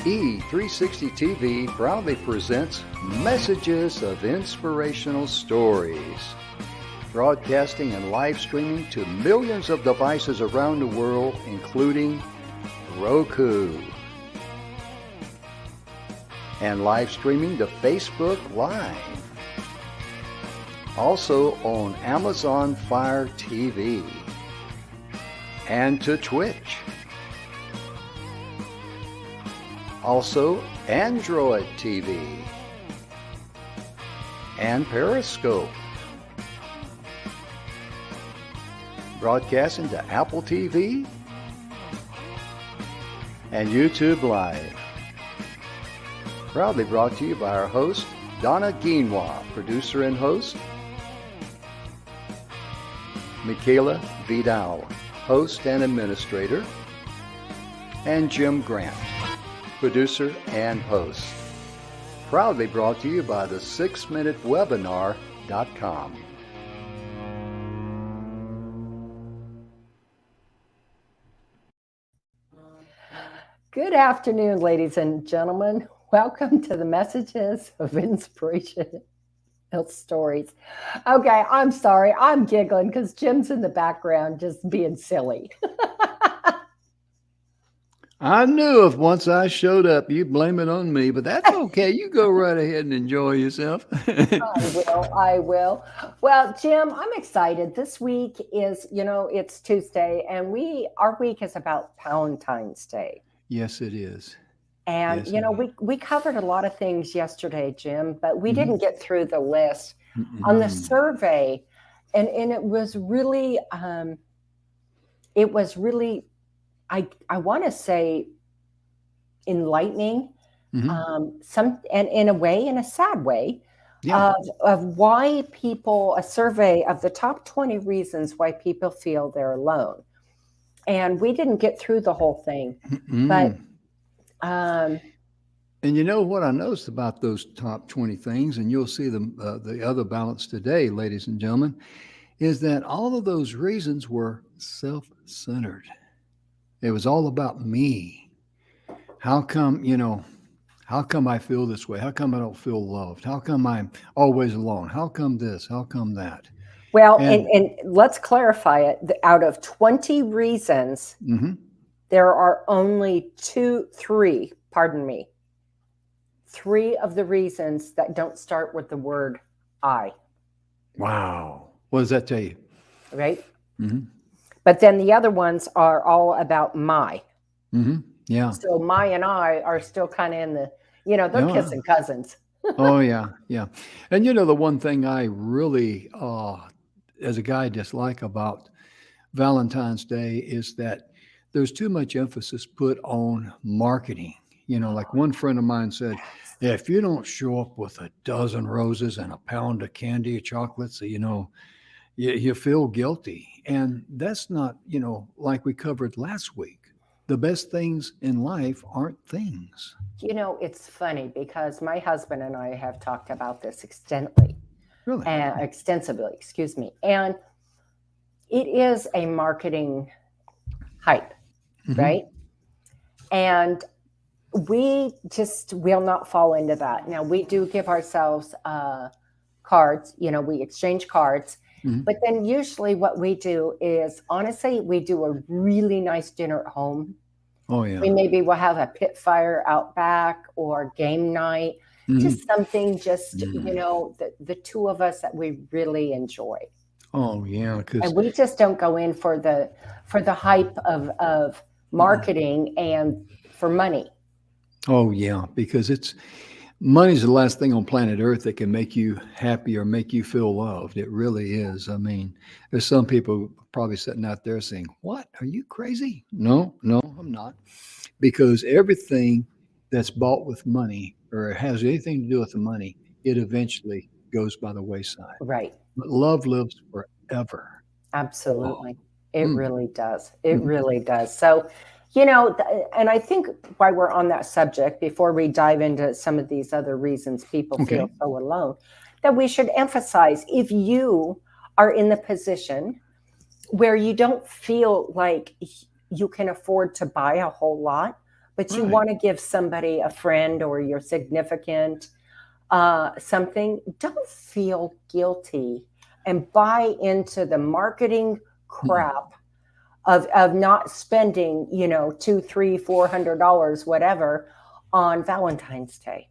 E360 TV proudly presents Messages of Inspirational Stories, broadcasting and live streaming to millions of devices around the world, including Roku, and live streaming to Facebook Live. Also on Amazon Fire TV and to Twitch. Also Android TV and Periscope. Broadcasting to Apple TV and YouTube Live. Proudly brought to you by our host, Donna Guinois, producer and host, Michaela Vidal, host and administrator, and Jim Grant, producer and host. Proudly brought to you by the 6minutewebinar.com. Good afternoon, ladies and gentlemen. Welcome to the Messages of Inspirational Stories. Okay, I'm sorry. I'm giggling because Jim's in the background just being silly. I knew if once I showed up, you'd blame it on me, but that's okay. You go right ahead and enjoy yourself. I will. Well, Jim, I'm excited. This week is, it's Tuesday, and our week is about Palentine's Day. Yes, it is. And, we covered a lot of things yesterday, Jim, but we didn't get through the list on the survey. And it was really, I want to say enlightening, and in a sad way, of why people, a survey of the top 20 reasons why people feel they're alone. And we didn't get through the whole thing, but and you know what I noticed about those top 20 things, and you'll see the other balance today, ladies and gentlemen, is that all of those reasons were self-centered. It was all about me. How come I feel this way? How come I don't feel loved? How come I'm always alone? How come this? How come that? Well, and let's clarify it. Out of 20 reasons, there are only three of the reasons that don't start with the word I. Wow. What does that tell you? Right? But then the other ones are all about my. Yeah. So my and I are still kind of in the, they're kissing cousins. Oh, yeah. Yeah. And the one thing I really, as a guy, dislike about Valentine's Day is that there's too much emphasis put on marketing. Like one friend of mine said, if you don't show up with a dozen roses and a pound of candy or chocolates, you feel guilty. And that's not, like we covered last week. The best things in life aren't things. It's funny because my husband and I have talked about this extensively. Really? Extensively, excuse me. And it is a marketing hype, right? And we just will not fall into that. Now, we do give ourselves cards, we exchange cards. But then usually what we do is, honestly, we do a really nice dinner at home. Oh, yeah. We will have a pit fire out back or game night, just something the two of us that we really enjoy. Oh, yeah. And we just don't go in for the hype of marketing and for money. Oh, yeah, because money's the last thing on planet Earth that can make you happy or make you feel loved. It really is. I mean, there's some people probably sitting out there saying, what? Are you crazy? No, I'm not. Because everything that's bought with money or has anything to do with the money, it eventually goes by the wayside. Right. But love lives forever. Absolutely. It really does. It really does. So, and I think while we're on that subject, before we dive into some of these other reasons people feel so alone, that we should emphasize, if you are in the position where you don't feel like you can afford to buy a whole lot, but you Right. want to give somebody, a friend or your significant, something, don't feel guilty and buy into the marketing Mm. crap of not spending, $200, $300, $400, whatever, on Valentine's Day.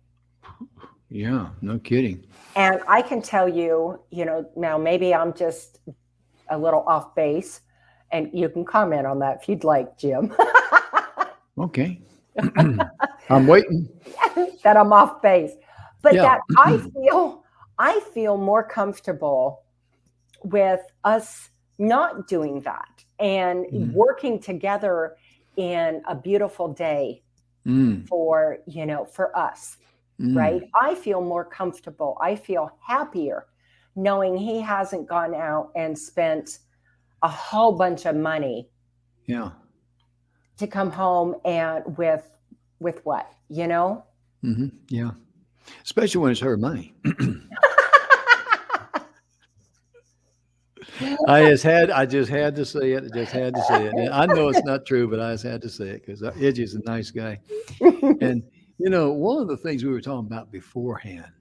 Yeah, no kidding. And I can tell you, now maybe I'm just a little off base, and you can comment on that if you'd like, Jim, Okay. I'm waiting. that I'm off base. But Yeah. that I feel more comfortable with us not doing that and Mhm. working together in a beautiful day Mm. for us, right? Mm. I feel more comfortable. I feel happier knowing he hasn't gone out and spent a whole bunch of money Yeah. to come home and with what, Yeah. Especially when it's her money. I just had to say it. I just had to say it. And I know it's not true, but I just had to say it because Edgy's a nice guy. And one of the things we were talking about beforehand.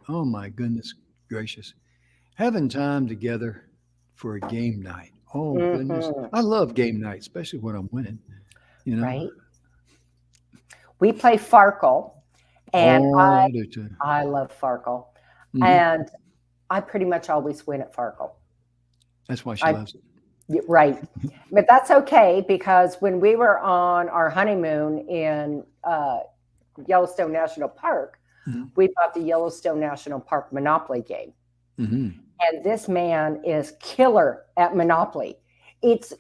Oh my goodness gracious, having time together for a game night. Oh goodness, Mhm. I love game night, especially when I'm winning. You know. Right? We play Farkle, and Oh, I do too. I love Farkle, Hmm. and I pretty much always win at Farkle. That's why she I loves it. Right, but that's okay because when we were on our honeymoon in Yellowstone National Park, Hmm. we bought the Yellowstone National Park Monopoly game, Hmm. and this man is killer at Monopoly. It's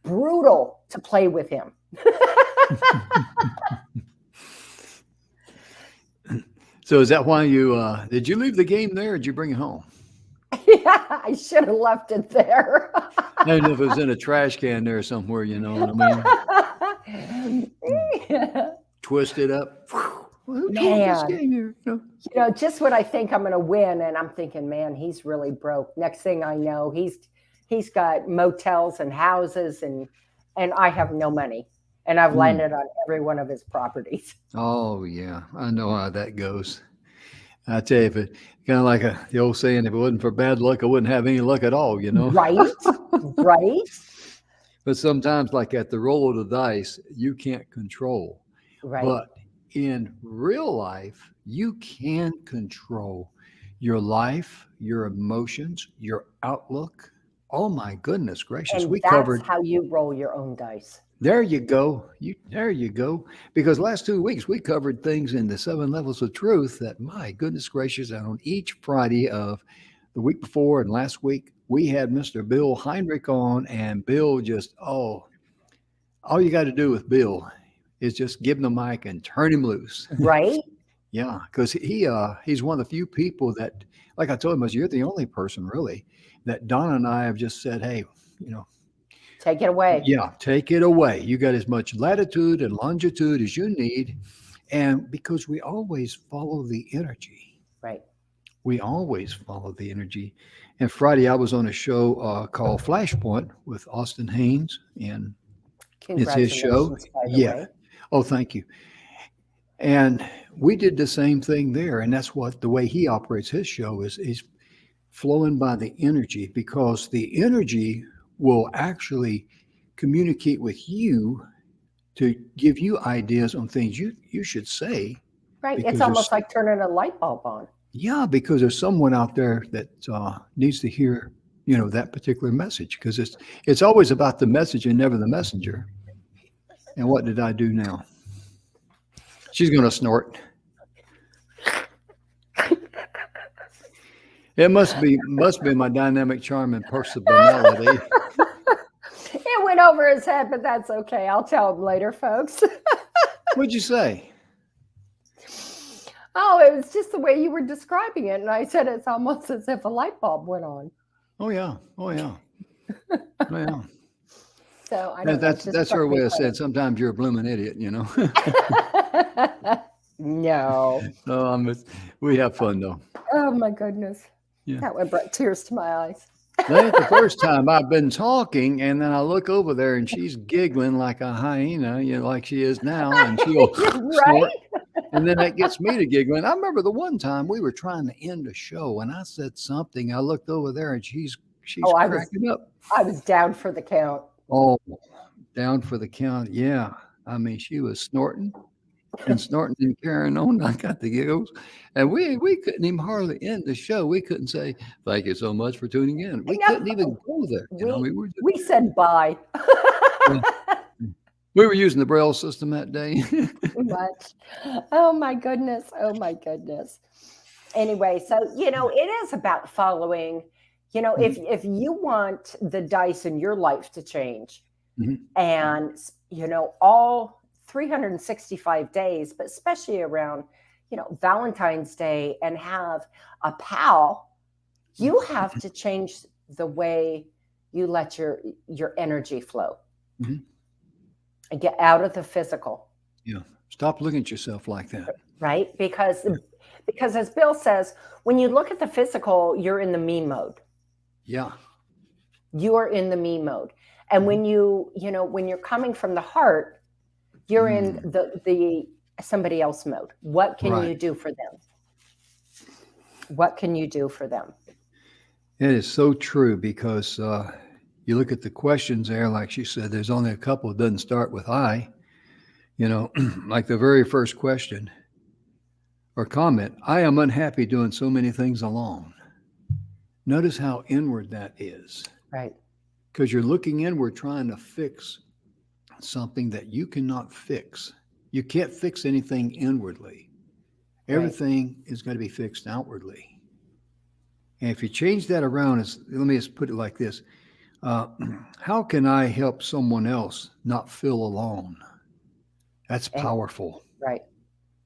brutal to play with him. So is that why you did you leave the game there or did you bring it home? Yeah, I should have left it there. I don't know if it was in a trash can there somewhere, you know what I mean? Twist it up. Well, who tore this Man, game here? just when I think I'm going to win, and I'm thinking, man, he's really broke. Next thing I know, he's got motels and houses, and I have no money, and I've Mm. landed on every one of his properties. Oh yeah, I know how that goes. I tell you, if it kind of like the old saying, if it wasn't for bad luck, I wouldn't have any luck at all, you know. Right, right, But sometimes, like at the roll of the dice, you can't control. right. But in real life, you can control your life, your emotions, your outlook. Oh my goodness gracious. And We that's covered, how you roll your own dice. there you go. There you go. Because last 2 weeks we covered things in the 7 levels of truth that my goodness gracious, and on each Friday of the week before and last week, we had Mr. Bill Heinrich on, and Bill just, all you got to do with Bill is just give him the mic and turn him loose. Right? Yeah, because he's one of the few people that, like I told him, you're the only person really that Donna and I have just said, hey, you know, Take it away. yeah, take it away. You got as much latitude and longitude as you need, and because we always follow the energy, Right. we always follow the energy. And Friday I was on a show called Flashpoint with Austin Haynes, and it's his show. Congratulations, by the Yeah. way. Oh, thank you. And we did the same thing there. And that's what the way he operates his show is he's flowing by the energy because the energy will actually communicate with you to give you ideas on things you should say Right. It's because there's almost like turning a light bulb on. because there's someone out there that needs to hear that particular message because it's always about the message and never the messenger. And what did I do now? She's going to snort. It must be my dynamic charm and personality. It went over his head, but that's okay. I'll tell him later, folks. What'd you say? Oh, it was just the way you were describing it. And I said it's almost as if a light bulb went on. Oh yeah. Oh yeah. Oh yeah. So I don't That's her way of saying sometimes you're a blooming idiot, No. No, we have fun though. Oh my goodness. Yeah. That one brought tears to my eyes. That ain't the first time I've been talking, and then I look over there and she's giggling like a hyena, like she is now, and she'll snort. Right? And then that gets me to giggling. I remember the one time we were trying to end a show, and I said something. I looked over there, and she's Oh, cracking up. I was down for the count. Oh, down for the count. Yeah. I mean, she was snorting and carrying on. I got the giggles. And we couldn't even hardly end the show. We couldn't say, thank you so much for tuning in. We No, couldn't even go there. we said bye. Yeah. We were using the Braille system that day. Much. Oh my goodness. Oh my goodness. Anyway, so it is about following. If you want the dice in your life to change, Mhm. and all 365 days, but especially around Valentine's Day, and have a pal, you have to change the way you let your energy flow. Mhm. And get out of the physical. Yeah. Stop looking at yourself like that. Right? Because as Bill says, when you look at the physical, you're in the me mode. Yeah. You are in the me mode. And when when you're coming from the heart, you're in the somebody else mode. What can you do for them? What can you do for them? It is so true, because you look at the questions there, like she said, there's only a couple that doesn't start with I. Like the very first question or comment, I am unhappy doing so many things alone. Notice how inward that is. Right. Because you're looking inward trying to fix something that you cannot fix. You can't fix anything inwardly. Everything is going to be fixed outwardly. And if you change that around, let me just put it like this. How can I help someone else not feel alone? That's powerful. Right.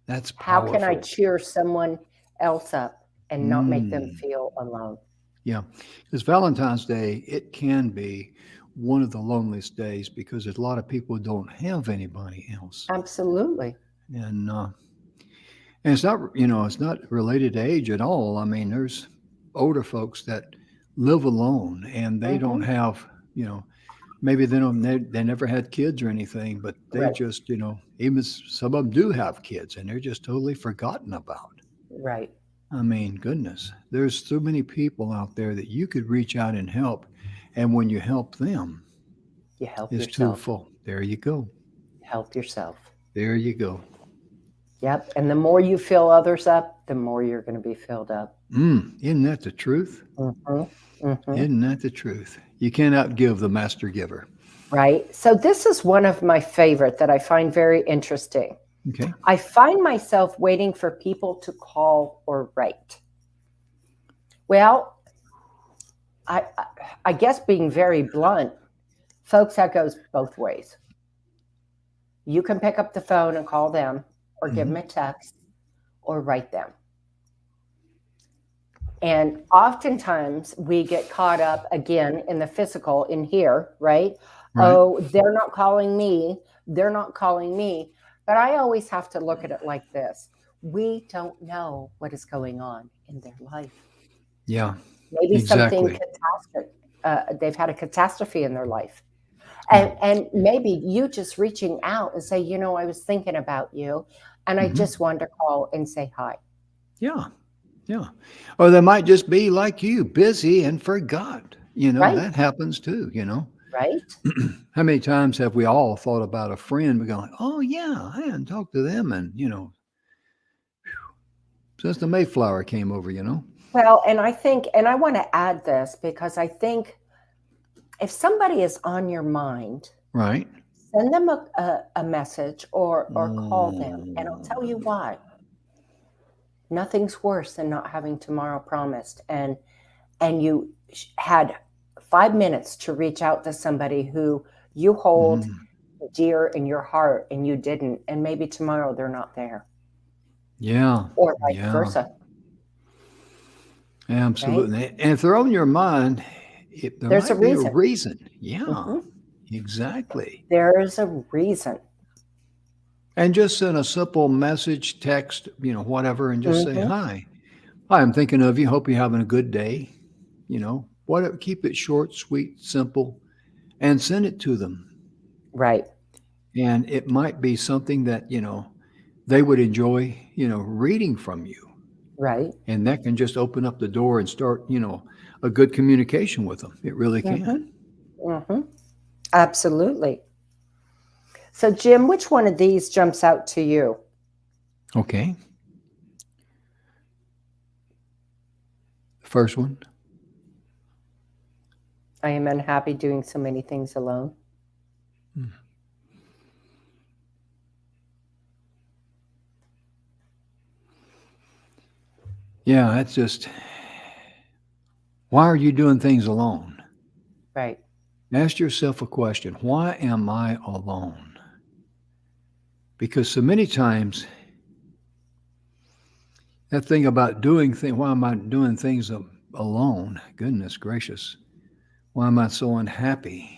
That's powerful. How can I cheer someone else up and not make them feel alone? Yeah. Because Valentine's Day, it can be one of the loneliest days, because a lot of people don't have anybody else. Absolutely. And it's not, it's not related to age at all. I mean, there's older folks that live alone, and they don't have, maybe they never had kids or anything, but they just, even some of them do have kids, and they're just totally forgotten about. Right. I mean, goodness, there's so many people out there that you could reach out and help. And when you help them, you help it's yourself. twofold. There you go. Help yourself. There you go. Yep. And the more you fill others up, the more you're going to be filled up. Isn't that the truth? Isn't that the truth? You can't outgive the master giver. Right. So this is one of my favorite that I find very interesting. Okay. I find myself waiting for people to call or write. Well, I guess being very blunt, folks, that goes both ways. You can pick up the phone and call them, or give them a text, or write them. And oftentimes we get caught up again in the physical in here, right? Oh, they're not calling me. They're not calling me. But I always have to look at it like this. We don't know what is going on in their life. Yeah. Maybe something catastrophic. They've had a catastrophe in their life. And maybe you just reaching out and say, I was thinking about you, and I just wanted to call and say hi. Yeah. Yeah. Or they might just be like you, busy and forgot. That happens too, Right. How many times have we all thought about a friend? We're going, oh, yeah, I hadn't talked to them. And, since the Mayflower came over, Well, and I think, and I want to add this, because I think if somebody is on your mind, right, send them a message or call them. And I'll tell you why. Nothing's worse than not having tomorrow promised. And you had 5 minutes to reach out to somebody who you hold dear in your heart, and you didn't. And maybe tomorrow they're not there. Yeah. Or vice versa. Absolutely. Right? And if they're on your mind, there's a reason. Yeah, exactly. There's a reason. And just send a simple message, text, whatever, and just say, hi, I'm thinking of you. Hope you're having a good day. Keep it short, sweet, simple, and send it to them. Right. And it might be something that, they would enjoy, reading from you. Right. And that can just open up the door and start, a good communication with them. It really Mm-hmm. can. Mm-hmm. Absolutely. So, Jim, which one of these jumps out to you? Okay. First one. I am unhappy doing so many things alone. Yeah, that's just, why are you doing things alone? Right. Ask yourself a question. Why am I alone? Because so many times, that thing about doing things, why am I doing things alone? Goodness gracious. Why am I so unhappy?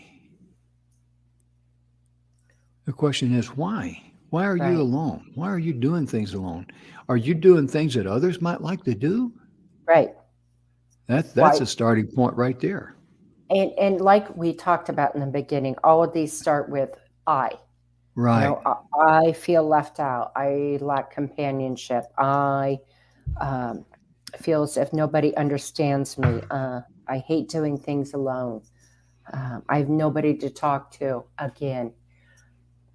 The question is, why? Why are you Right. alone? Why are you doing things alone? Are you doing things that others might like to do? Right. That's Why? a starting point right there. And like we talked about in the beginning, all of these start with I. Right. I feel left out. I lack companionship. I feel as if nobody understands me. I hate doing things alone. I have nobody to talk to again.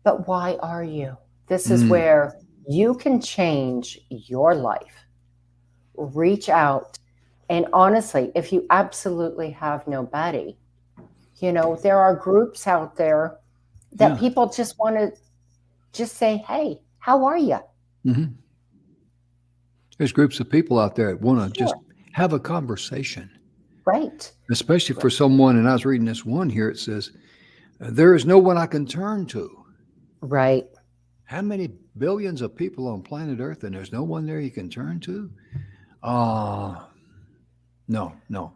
But why are you? This is Mm. where you can change your life. Reach out. And honestly, if you absolutely have nobody, there are groups out there that Yeah. people just want to just say, hey, how are you? Hmm. There's groups of people out there that want to just Sure. have a conversation, Right. especially for someone. And I was reading this one here. It says, there is no one I can turn to. Right. How many billions of people on planet Earth, and there's no one there you can turn to? Ah, no, no.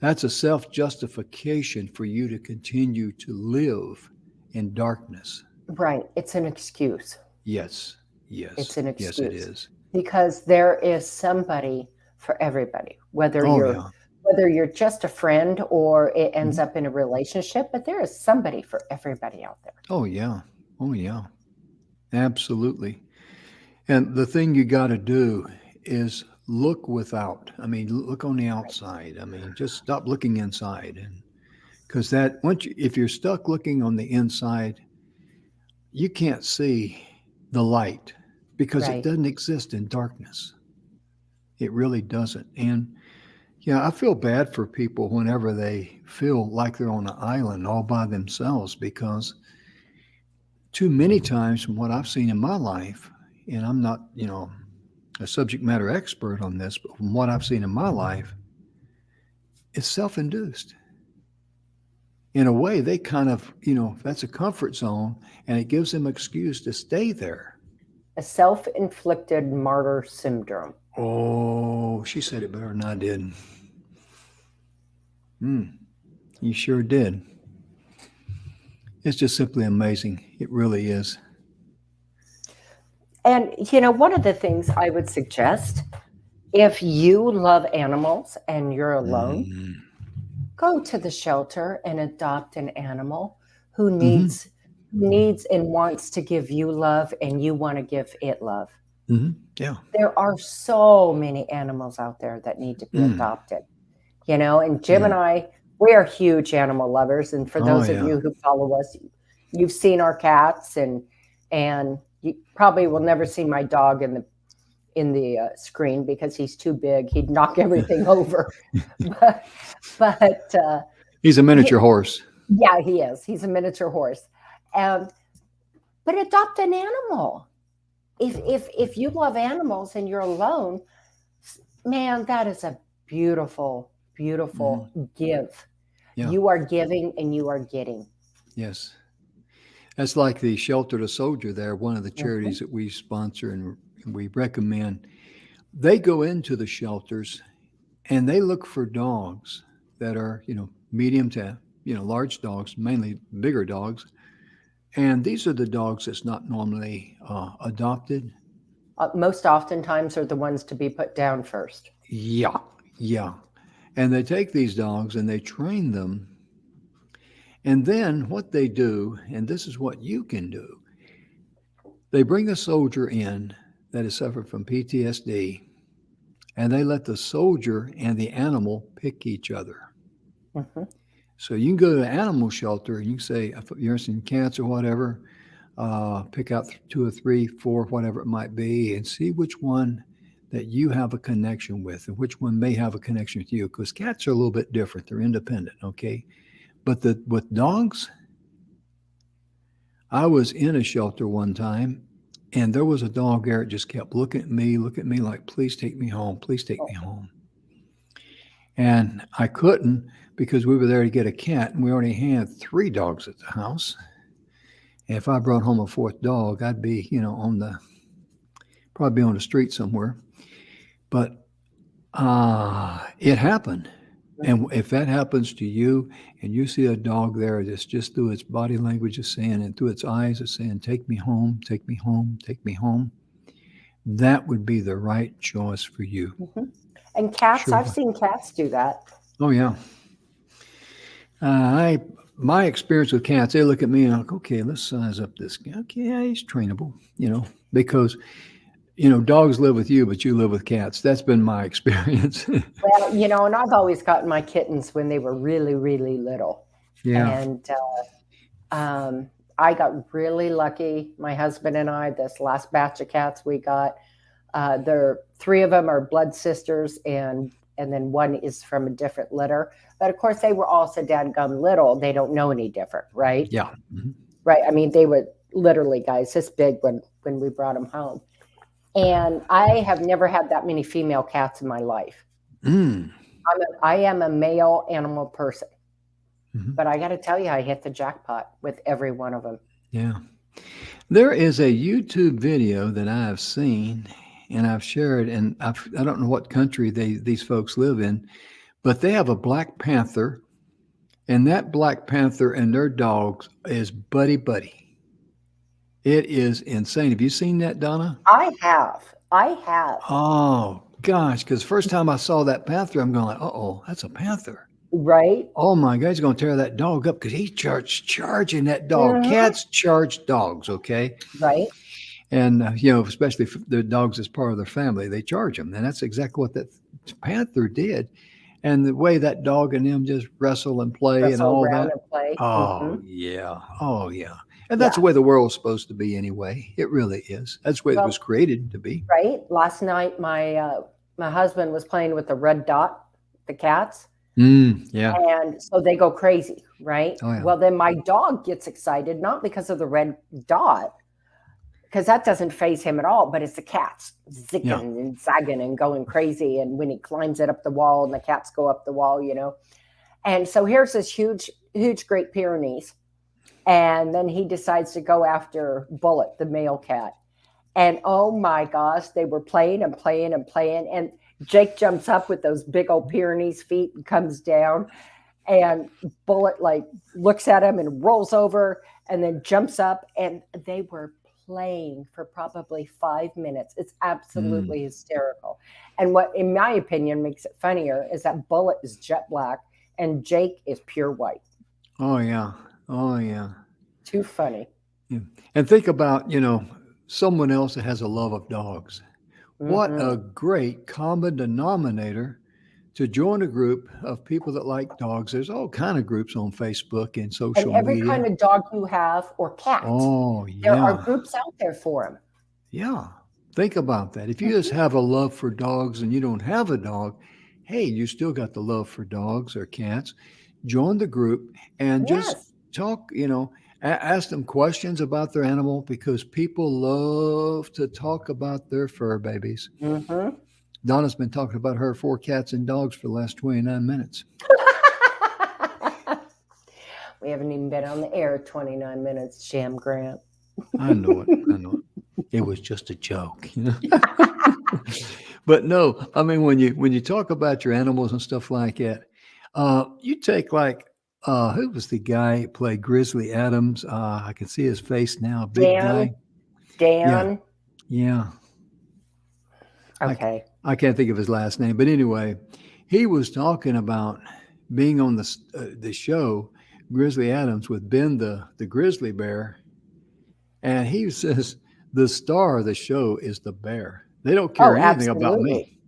That's a self justification for you to continue to live in darkness. Right. It's an excuse. Yes, yes, It's an yes, it excuse is. because there is somebody for everybody, whether Oh, you're yeah. whether you're just a friend or it ends Mhm. up in a relationship, but there is somebody for everybody out there. Oh, yeah. Oh, yeah. Absolutely. And the thing you got to do is look without. I mean, look on the Right. outside. I mean, just stop looking inside. And because that, if you're stuck looking on the inside, you can't see the light because it Right. doesn't exist in darkness. It really doesn't. And yeah, I feel bad for people whenever they feel like they're on an island all by themselves because too many times from what I've seen in my life, and I'm not, a subject matter expert on this, but from what I've seen in my life, it's self induced. In a way, they kind of, that's a comfort zone and it gives them an excuse to stay there. A self-inflicted martyr syndrome. Oh, she said it better than I did. You sure did. It's just simply amazing. It really is. And one of the things I would suggest, if you love animals and you're alone, Mm-hmm. go to the shelter and adopt an animal who Mm-hmm. needs and wants to give you love and you want to give it love. Mm-hmm. Yeah. There are so many animals out there that need to be Mm. adopted. And Jim and Yeah. I, we are huge animal lovers. And for Oh, those of yeah. you who follow us, you've seen our cats and you probably will never see my dog in the screen because he's too big. He'd knock everything over. But He's a he, miniature horse. yeah, he is. He's a miniature horse. Um, but adopt an animal. If you love animals and you're alone, man, that is a beautiful, Hmm. beautiful give. Yeah. You are giving and you are getting. Yes. That's like the Shelter to Soldier there, one of the Mhm. charities that we sponsor and we recommend. They go into the shelters and they look for dogs that are, medium to, large dogs, mainly bigger dogs. And these are the dogs that's not normally adopted. Most oftentimes are the ones to be put down first. Yeah. Yeah. And they take these dogs and they train them. And then what they do, and this is what you can do, they bring a soldier in that has suffered from PTSD, and they let the soldier and the animal pick each other. Mhm. So you can go to an animal shelter and you can say, if you're interested in cats or whatever, pick out 2 or 3, 4, whatever it might be, and see which one that you have a connection with and which one may have a connection with you. Because cats are a little bit different. They're independent, okay? But with dogs, I was in a shelter one time and there was a dog there that just kept looking at me like, please take me home. Please take me home. And I couldn't because we were there to get a cat and we already had 3 dogs at the house. And if I brought home a 4th dog, I'd be, probably on the street somewhere. But it happened. And if that happens to you and you see a dog there that's just through its body language is saying and through its eyes is saying, take me home, take me home, take me home, that would be the right choice for you. Mhm. And cats, Sure. I've seen cats do that. Oh, yeah. My experience with cats, they look at me and I'm like, okay, let's size up this guy. Okay, yeah, he's trainable, because dogs live with you, but you live with cats. That's been my experience. Well, and I've always gotten my kittens when they were really, really little. Yeah. And I got really lucky. My husband and I, this last batch of cats we got, 3 of them are blood sisters, and then one is from a different litter. But of course, they were all so dadgum little, they don't know any different, right? Yeah. Mm-hmm. Right. I mean, they were literally, guys, this big when we brought them home. And I have never had that many female cats in my life. Mm. I am a male animal person. Mm-hmm. But I got to tell you, I hit the jackpot with every one of them. Yeah. There is a YouTube video that I have seen and I've shared, and I don't know what country these folks live in, but they have a black panther, and that black panther and their dogs is buddy. It is insane. Have you seen that, Donna? I have. Oh, gosh, because first time I saw that panther, I'm going like, uh-oh, that's a panther. Right? Oh, my God, he's going to tear that dog up because he's charging that dog. Mhm. Cats charge dogs, okay? Right. And, especially if the dogs is part of their family, they charge them. And that's exactly what that panther did. And the way that dog and them just wrestle and play and Wrestle all around that. and play. Oh, Mhm. yeah. Oh, yeah. And that's Yeah. the way the world's supposed to be anyway. It really is. That's the way it Well, was created to be. right. Last night, my husband was playing with the red dot, the cats. Yeah. And so they go crazy, right? Oh, yeah. Well, then my dog gets excited, not because of the red dot, because that doesn't faze him at all, but it's the cats zigging Yeah. and zagging and going crazy. And when he climbs it up the wall and the cats go up the wall, And so here's this huge Great Pyrenees. And then he decides to go after Bullet, the male cat. And oh my gosh, they were playing and playing and playing. And Jake jumps up with those big old Pyrenees feet and comes down. And Bullet looks at him and rolls over and then jumps up. And they were playing for probably 5 minutes. It's absolutely hysterical. And what, in my opinion, makes it funnier is that Bullet is jet black and Jake is pure white. Oh, yeah. Oh, yeah. Too funny. Yeah. And think about, someone else that has a love of dogs. What a great common denominator to join a group of people that like dogs. There's all kind of groups on Facebook and social And every media. kind of dog you have or cat, Oh, there are yeah. groups out there for them. Yeah. Think about that. If you just have a love for dogs and you don't have a dog, hey, you still got the love for dogs or cats. Join the group and just Yes. talk, ask them questions about their animal because people love to talk about their fur babies. Mm-hmm. Donna's been talking about her 4 cats and dogs for the last 29 minutes. We haven't even been on the air 29 minutes, Jam Grant. I know it. It was just a joke, But no, I mean, when you talk about your animals and stuff like that, you take who was the guy who played Grizzly Adams? I can see his face now. Big guy. Dan. Yeah. Okay. I can't think of his last name, but anyway, he was talking about being on the show Grizzly Adams with Ben the grizzly bear, and he says the star of the show is the bear. They don't Oh, care anything about absolutely. me.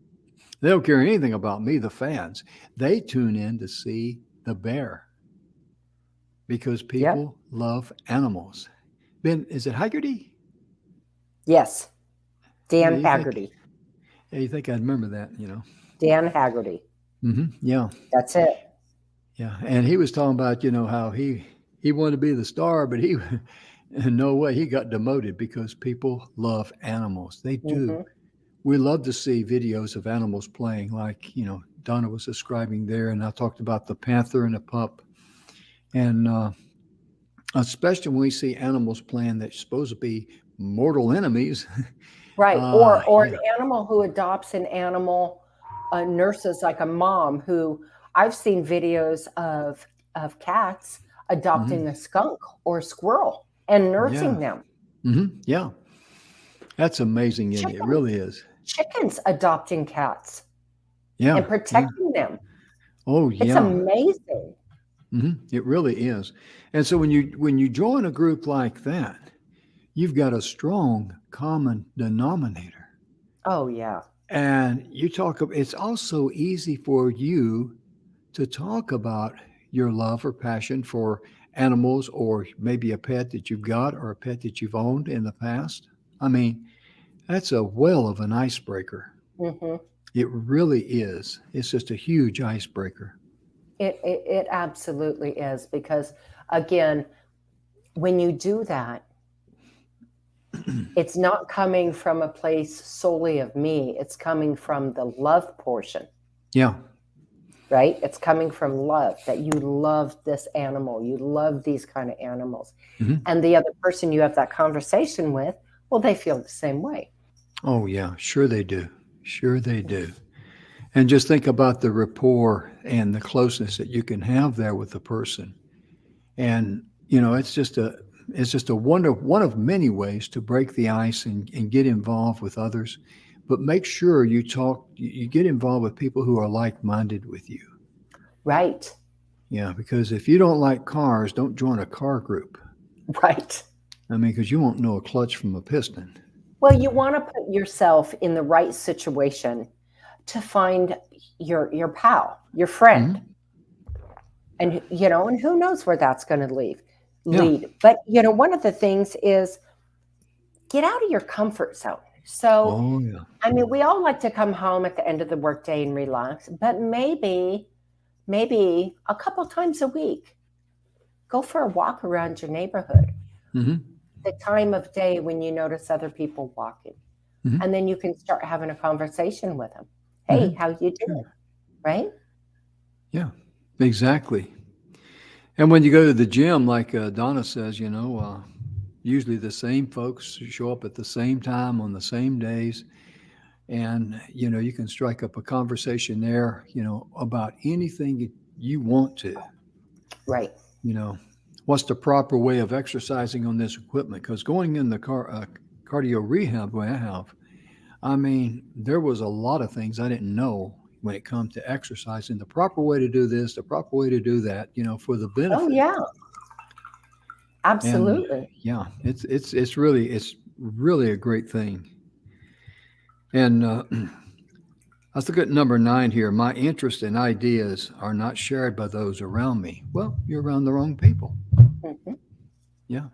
They don't care anything about me, the fans. They tune in to see the bear because Yep. people love animals. Ben, is it Haggerty? Yes. Yeah, Dan Haggerty. you think I'd remember that, you know? Dan Haggerty. Yeah, That's it. yeah. And he was talking about, you know, how he wanted to be the star, but he, in no way, he got demoted because people love animals. They do. Hmm. We love to see videos of animals playing, like, you know, Donna was describing there, and I talked about the panther and the pup, and especially when we see animals playing that's supposed to be mortal enemies. Right. Or Yeah. an animal who adopts an animal, nurses like a mom who I've seen videos of cats adopting Hmm. a skunk or a squirrel and Yeah. nursing them. Yeah. That's amazing, isn't it? It Chickens, really is. chickens adopting cats and Yeah. Yeah. protecting them. Oh, It's yeah. amazing. It really is. And so when you join a group like that, you've got a strong common denominator. Oh yeah. And it's also easy for you to talk about your love or passion for animals or maybe a pet that you've got or a pet that you've owned in the past. I mean, that's a well of an icebreaker. Hmm. It really is. It's just a huge icebreaker. It absolutely is because again, when you do that, it's not coming from a place solely of me. It's coming from the love portion, Yeah. right? It's coming from love that you love this animal, you love these kind of animals. Mhm. And the other person you have that conversation with, well, they feel the same way. Oh, yeah. Sure they do. Sure they do. And just think about the rapport and the closeness that you can have there with the person. And, you know, it's just a one of many ways to break the ice and get involved with others. But make sure you get involved with people who are like-minded with you. Right. Yeah, because if you don't like cars, don't join a car group. Right. I mean, because you won't know a clutch from a piston. Well, you want to put yourself in the right situation to find your pal, your friend. Mhm. And and who knows where that's going to Yeah. lead. But one of the things is get out of your comfort zone. So, Oh, yeah. I mean, we all like to come home at the end of the workday and relax, but maybe a couple times a week, go for a walk around your neighborhood. Hmm. The time of day when you notice other people walking, Hmm. and then you can start having a conversation with them. Hey, Hmm. how you Sure. doing? Right? Yeah, exactly. And when you go to the gym, like Donna says, usually the same folks show up at the same time on the same days. And, you can strike up a conversation there, about anything you want to, Right. you know, what's the proper way of exercising on this equipment? Because going in the cardio rehab way I have, I mean, there was a lot of things I didn't know when it comes to exercising, the proper way to do this, the proper way to do that, for the Oh benefit. yeah, And absolutely. yeah, it's really a great thing. And let's look at number 9 here. My interests and ideas are not shared by those around me. Well, you're around the wrong people. Mhm. Yeah.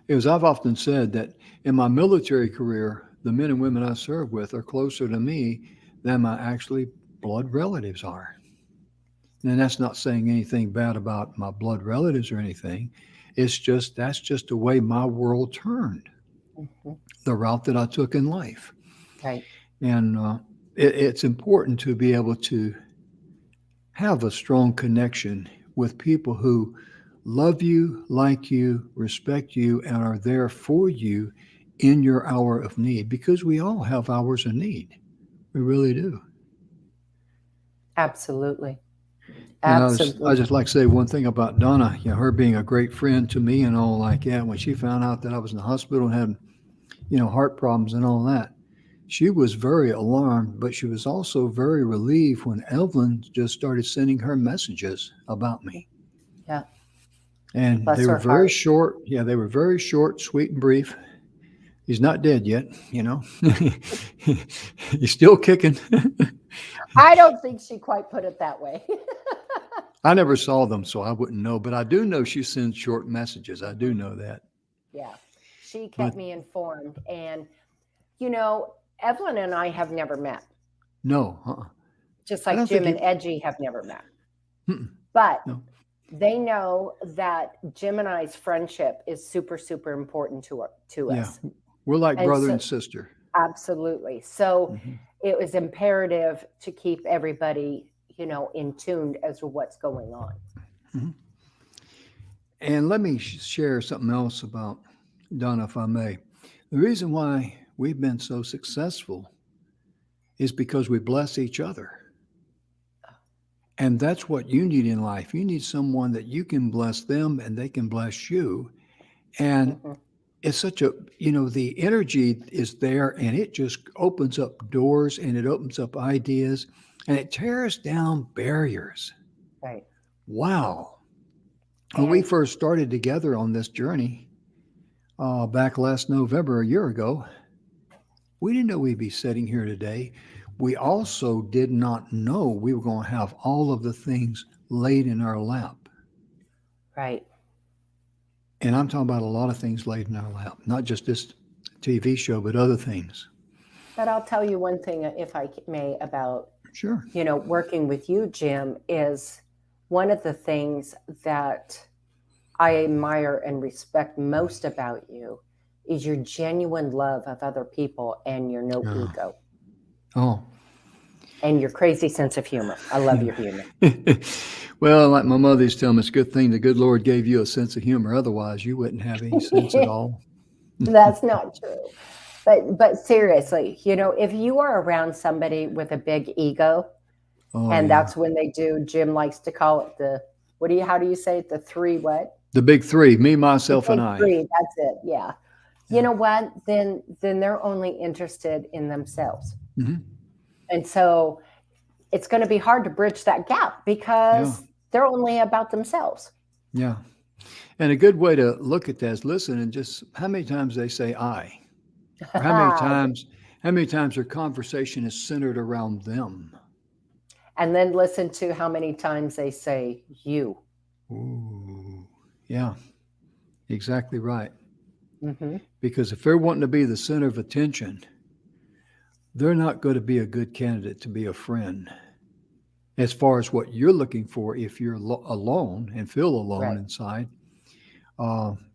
As I've often said that in my military career, the men and women I serve with are closer to me than my actually blood relatives are. And that's not saying anything bad about my blood relatives or anything. That's just the way my world turned, Mhm. the route that I took in life. Right. And it's important to be able to have a strong connection with people who love you, like you, respect you, and are there for you in your hour of need, because we all have hours of need. We really do. Absolutely. And I Absolutely. just like to say one thing about Donna, her being a great friend to me and all like that. When she found out that I was in the hospital and had, heart problems and all that, she was very alarmed, but she was also very relieved when Evelyn just started sending her messages about me. Yeah. And Bless they were her very heart. short. Yeah, they were very short, sweet, and brief. He's not dead yet, you know. He's still kicking. I don't think she quite put it that way. I never saw them, so I wouldn't know. But I do know she sends short messages. I do know that. Yeah. She But kept me informed. And, Evelyn and I have never met, no, just I like don't think Jim and you. Edgy have never met. Mm-mm, But no. they know that Jim and I's friendship is super, super important to Yeah, us. we're like And brother so, and sister. absolutely. So Hmm. it was imperative to keep everybody, in tune as to what's going on. Hmm. And let me share something else about Donna, if I may. The reason why we've been so successful is because we bless each other. And that's what you need in life. You need someone that you can bless them and they can bless you. And Hmm. it's such a, the energy is there and it just opens up doors and it opens up ideas and it tears down barriers. Right. Wow. When we And first started together on this journey, back last November, a year ago, we didn't know we'd be sitting here today. We also did not know we were going to have all of the things laid in our lap. right. And I'm talking about a lot of things laid in our lap, not just this TV show, but other things. But I'll tell you one thing, if I may, about, Sure. working with you, Jim, is one of the things that I admire and respect most about you is your genuine love of other people and your no Oh. ego Oh. and your crazy sense of humor. I love your humor. Well, like my mother used to tell me, it's a good thing the good Lord gave you a sense of humor. Otherwise, you wouldn't have any sense at all. That's not true. But seriously, if you are around somebody with a big ego, Oh, and yeah. that's when they do, Jim likes to call it the, how do you say it? The three what? The big three, me, The myself, and big I. three, that's it. Yeah. You Yeah. know what? Then they're only interested in themselves. Hmm. And so it's going to be hard to bridge that gap Yeah. because they're only about themselves. Yeah. And a good way to look at that is listen and just how many times they say I, or how many times their conversation is centered around them. And then listen to how many times they say you. Ooh. Yeah, exactly right. Hmm. Because if they're wanting to be the center of attention, they're not going to be a good candidate to be a friend as far as what you're looking for if you're alone and feel alone Right. inside,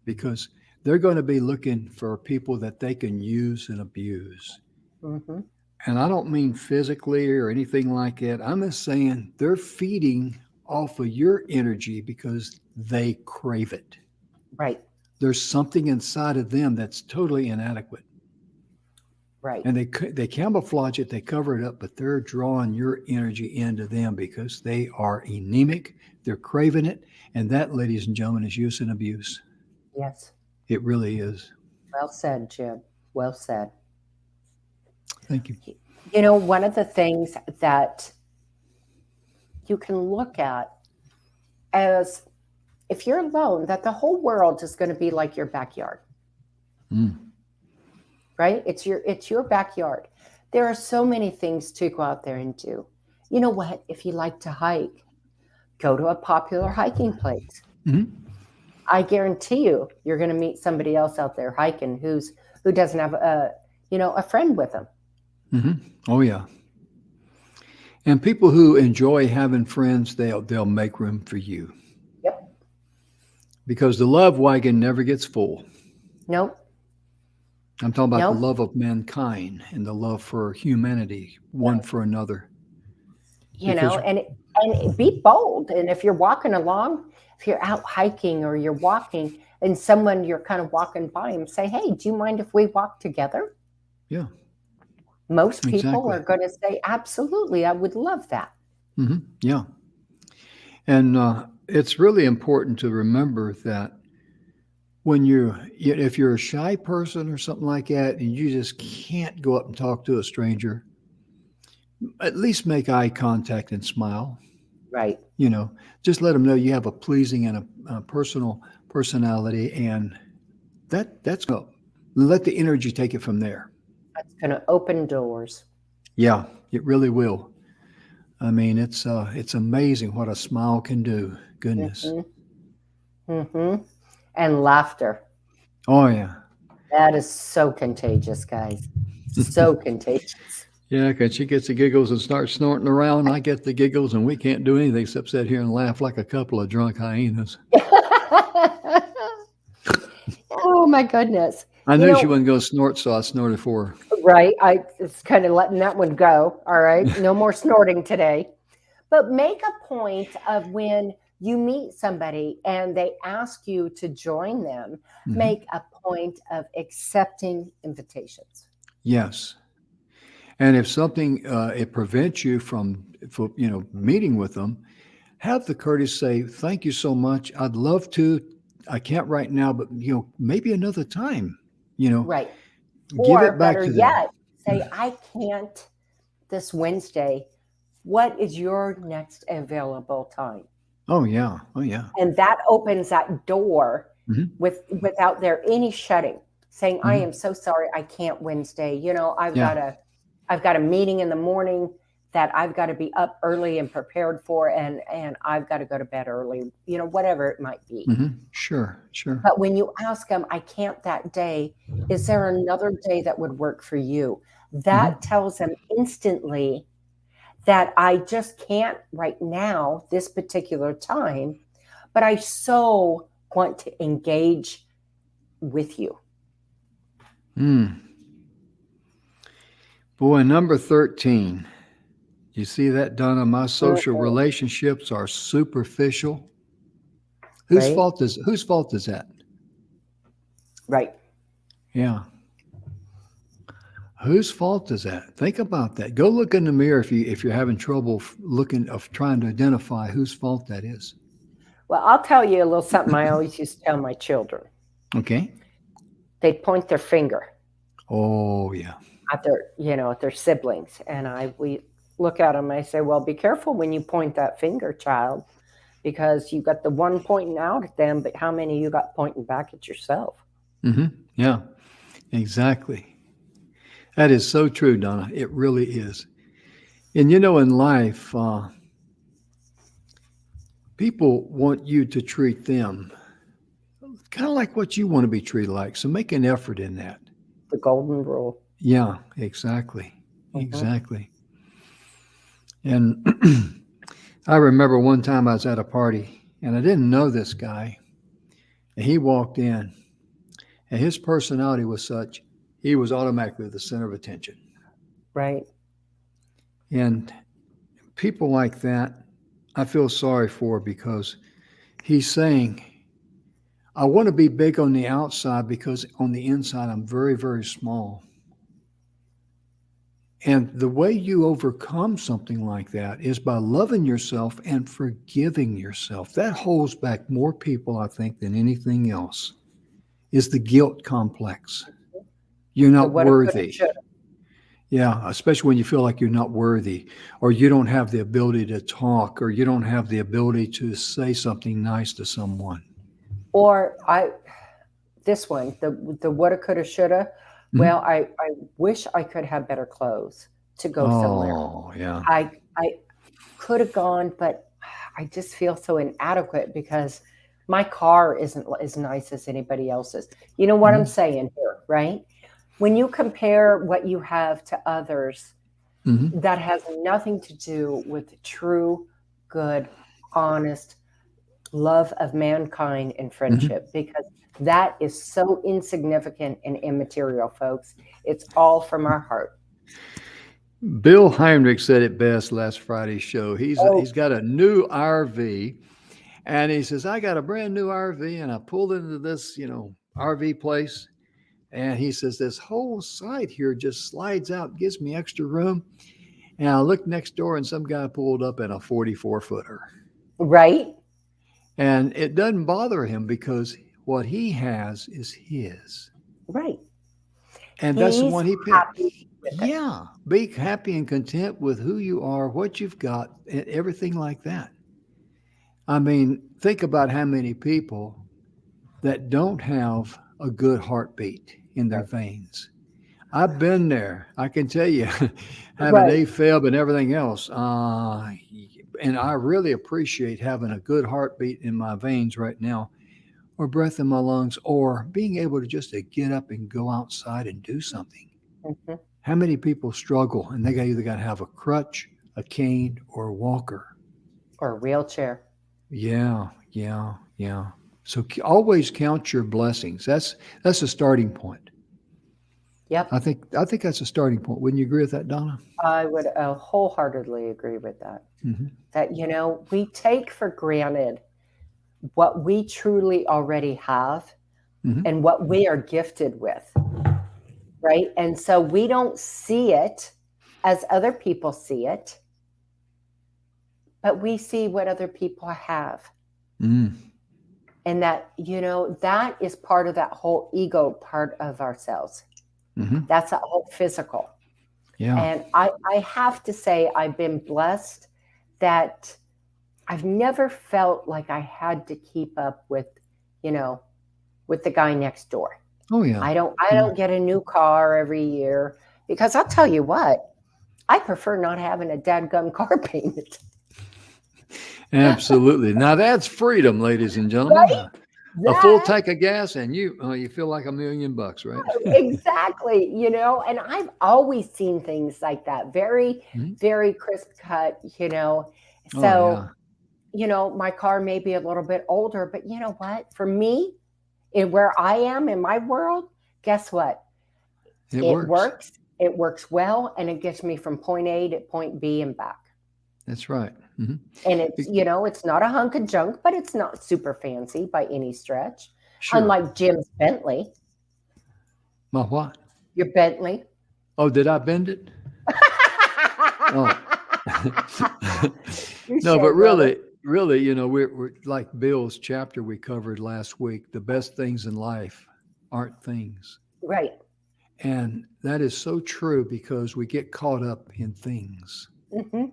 because they're going to be looking for people that they can use and abuse. Hmm. And I don't mean physically or anything like that. I'm just saying they're feeding off of your energy because they crave it. Right. There's something inside of them that's totally inadequate. Right. And they camouflage it, they cover it up, but they're drawing your energy into them because they are anemic, they're craving it, and that, ladies and gentlemen, is use and abuse. Yes. It really is. Well said, Jim. Well said. Thank you. One of the things that you can look at as if you're alone, that the whole world is going to be like your backyard, Mm. right? It's your backyard. There are so many things to go out there and do. You know what? If you like to hike, go to a popular hiking place. Hmm. I guarantee you're going to meet somebody else out there hiking who doesn't have a friend with them. Hmm. Oh yeah. And people who enjoy having friends, they'll make room for you Yep. because the love wagon never gets full. Nope. I'm talking about the Nope. love of mankind and the love for humanity, one Right. for another. Because And be bold. And if you're walking along, if you're out hiking or you're walking and someone you're kind of walking by and say, "Hey, do you mind if we walk together?" yeah, Most people are exactly. going to say, "Absolutely, I would love that." Yeah, and it's really important to remember that when if you're a shy person or something like that, and you just can't go up and talk to a stranger, at least make eye contact and smile. Right. You know, just let them know you have a pleasing and a personal personality, and that's go. Let the energy take it from there. That's going to open doors. Yeah, it really will. I mean, it's amazing what a smile can do. Goodness. Hmm. Hmm. And laughter. Oh yeah. That is so contagious, guys. So contagious. Yeah, because she gets the giggles and starts snorting around. I get the giggles, and we can't do anything except sit here and laugh like a couple of drunk hyenas. Oh my goodness. I You knew she know, wasn't going to snort, so I snorted for right? I was kind of letting that one go. All right. her. No more snorting today. But make a point of when you meet somebody and they ask you to join them, Mhm. make a point of accepting invitations. Yes. And if something it prevents you from meeting with them, have the courtesy say, "Thank you so much. I'd love to. I can't right now, but maybe another time." You know, Right. give Or it back better to them. yet, say, I can't this Wednesday. What is your next available time? Oh yeah. Oh yeah. And that opens that door Hmm. without there any shutting, saying, I Hmm. am so sorry, I can't Wednesday. Yeah. I've got a meeting in the morning that I've got to be up early and prepared for, and I've got to go to bed early, whatever it might be. Hmm. Sure. Sure. But when you ask them, I can't that day, is there another day that would work for you? Hmm. That tells them instantly that I just can't right now, this particular time, but I so want to engage with you. Mm. Boy, number 13. You see that, Donna? My social Mhm. relationships are superficial. Right? Whose fault is that? Right. Yeah. Whose fault is that? Think about that. Go look in the mirror if you're having trouble looking of trying to identify whose fault that is. Well, I'll tell you a little something I always used to tell my children. Okay. They'd point their finger Oh yeah. at their siblings, and we look at them. I say, "Well, be careful when you point that finger, child, because you got the one pointing out at them, but how many you got pointing back at yourself?" Hmm. Yeah. Exactly. That is so true, Donna. It really is. And in life, people want you to treat them kind of like what you want to be treated like. So make an effort in that. The golden rule. Yeah, exactly. Hmm. Exactly. And I remember one time I was at a party and I didn't know this guy. And he walked in, and his personality was such, he was automatically the center of attention. Right. And people like that, I feel sorry for because he's saying, I want to be big on the outside because on the inside, I'm very, very small. And the way you overcome something like that is by loving yourself and forgiving yourself. That holds back more people, I think, than anything else, is the guilt complex. You're The not woulda, coulda, worthy. shoulda. Yeah, especially when you feel like you're not worthy, or you don't have the ability to talk, or you don't have the ability to say something nice to someone. Or this one, the woulda, coulda, shoulda. Well, Mhm. I wish I could have better clothes to go somewhere. Oh, yeah. I could have gone, but I just feel so inadequate because my car isn't as nice as anybody else's. You know what I'm Mhm. saying here, right? When you compare what you have to others, Mhm. that has nothing to do with true, good, honest love of mankind and Mhm. friendship, because that is so insignificant and immaterial, folks. It's all from our heart. Bill Heinrich said it best last Friday's show. Oh, He's got a new RV, and he says, "I got a brand new RV, and I pulled into this, RV place." And he says, "This whole side here just slides out, gives me extra room." And I looked next door, and some guy pulled up in a 44 footer. right? And it doesn't bother him because what he has is his. Right. And that's the He's one he picked. happy with it. Yeah. Be happy and content with who you are, what you've got, and everything like that. I mean, think about how many people that don't have a good heartbeat in their Right. veins. I've been there. I can tell you, having Right. AFib and everything else. And I really appreciate having a good heartbeat in my veins right now, or breath in my lungs, or being able to just to get up and go outside and do something. Mhm. How many people struggle and they either got to have a crutch, a cane, or a walker? Or a wheelchair. Yeah, yeah, yeah. So always count your blessings. That's a starting point. Yep. I think that's a starting point. Wouldn't you agree with that, Donna? I would wholeheartedly agree with that. Mm-hmm. That, we take for granted what we truly already have Mm-hmm. and what we are gifted with. Right. And so we don't see it as other people see it, but we see what other people have. Mm. And that, that is part of that whole ego part of ourselves. Mm-hmm. That's that whole physical. Yeah. And I have to say, I've been blessed that I've never felt like I had to keep up with the guy next door. Oh yeah. I don't get a new car every year, because I'll tell you what, I prefer not having a dadgum car painted. Absolutely. Now that's freedom, ladies and gentlemen. Right? A full That, tank of gas, and you feel like $1 million, right? exactly. And I've always seen things like that, very, Mhm. very crisp cut. Oh So, yeah. my car may be a little bit older, but you know what? For me, where I am in my world, guess what? It It works. works. It works well, and it gets me from point A to point B and back. That's right. Mm-hmm. And it's not a hunk of junk, but it's not super fancy by any stretch. Sure. Unlike Jim's Bentley. My what? Your Bentley. Oh, did I bend it? Oh. No, but really, we're like Bill's chapter we covered last week. The best things in life aren't things. Right. And that is so true because we get caught up in things. Mm-hmm.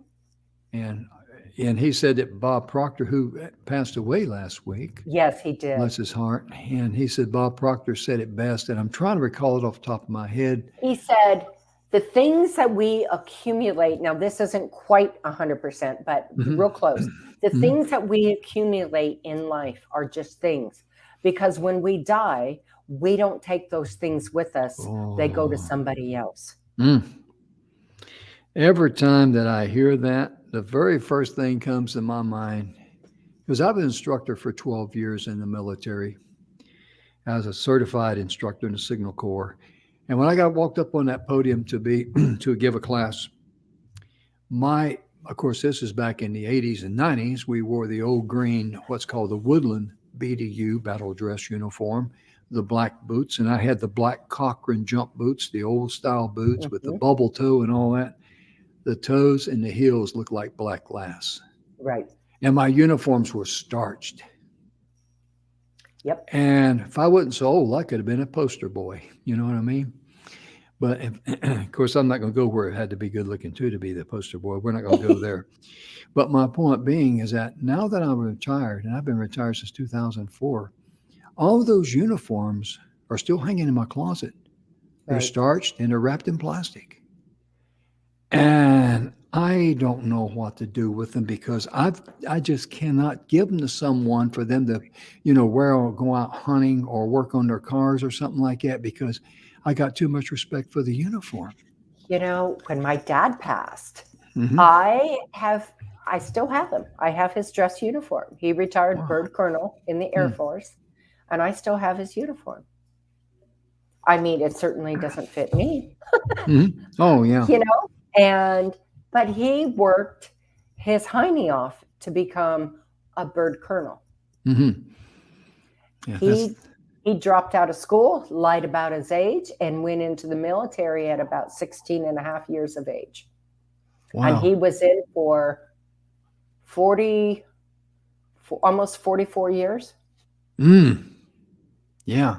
And he said that Bob Proctor, who passed away last week, Yes, he did. bless his heart, and he said Bob Proctor said it best, and I'm trying to recall it off the top of my head. He said, the things that we accumulate, now this isn't quite 100%, but Mhm. real close. The Mhm. things that we accumulate in life are just things. Because when we die, we don't take those things with us. They go to Oh. somebody else. Mm. Every time that I hear that, the very first thing comes to my mind, because I've been an instructor for 12 years in the military as a certified instructor in the Signal Corps. And when I got walked up on that podium to give a class, of course, this is back in the 80s and 90s, we wore the old green, what's called the Woodland BDU, battle dress uniform, the black boots, and I had the black Cochrane jump boots, the old style boots with the bubble toe and all that. The toes and the heels looked like black glass. Right. And my uniforms were starched. Yep. And if I wasn't so old, I could have been a poster boy. You know what I mean? But of course, I'm not going to go where it had to be good looking too to be the poster boy. We're not going to go there. But my point being is that now that I'm retired, and I've been retired since 2004, all of those uniforms are still hanging in my closet. They're Right. starched and they're wrapped in plastic. And I don't know what to do with them because I just cannot give them to someone for them to, wear or go out hunting or work on their cars or something like that because I got too much respect for the uniform. When my dad passed, Mhm. I still have him. I have his dress uniform. He retired Wow. bird colonel in the Air Force, and I still have his uniform. I mean, it certainly doesn't fit me, Mhm. Oh, yeah. But he worked his hiney off to become a bird colonel. Mhm. Yeah, He dropped out of school, lied about his age, and went into the military at about 16 and a half years of age. wow. And he was in for almost 44 years. Mm. Yeah.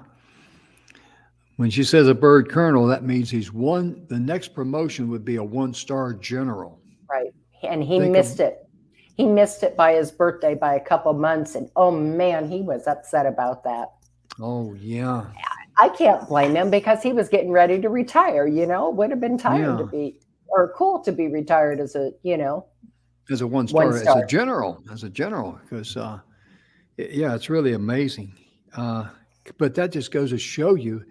When she says a bird colonel, that means he's one. The next promotion would be a one-star general. Right. And he Think of, missed it. He missed it by his birthday by a couple months. And oh man, he was upset about that. oh, yeah. I can't blame him because he was getting ready to retire. It would have been tired to Yeah. be, or cool to be retired as a, As a one one star, star. as a general, because, yeah, it's really amazing. Uh, but that just goes to show you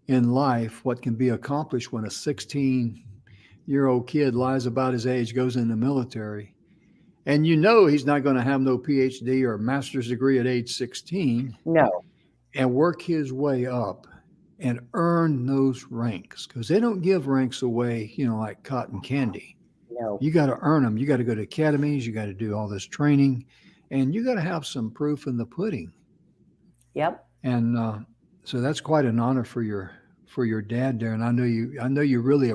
in life what can be accomplished when a 16-year-old kid lies about his age, goes in the military, and he's not going to have no PhD or master's degree at age 16 No, and work his way up and earn those ranks because they don't give ranks away, like cotton candy. no. You got to earn them. You got to go to academies. You got to do all this training, and you got to have some proof in the pudding. Yep. And so that's quite an honor for your dad there. And I know you really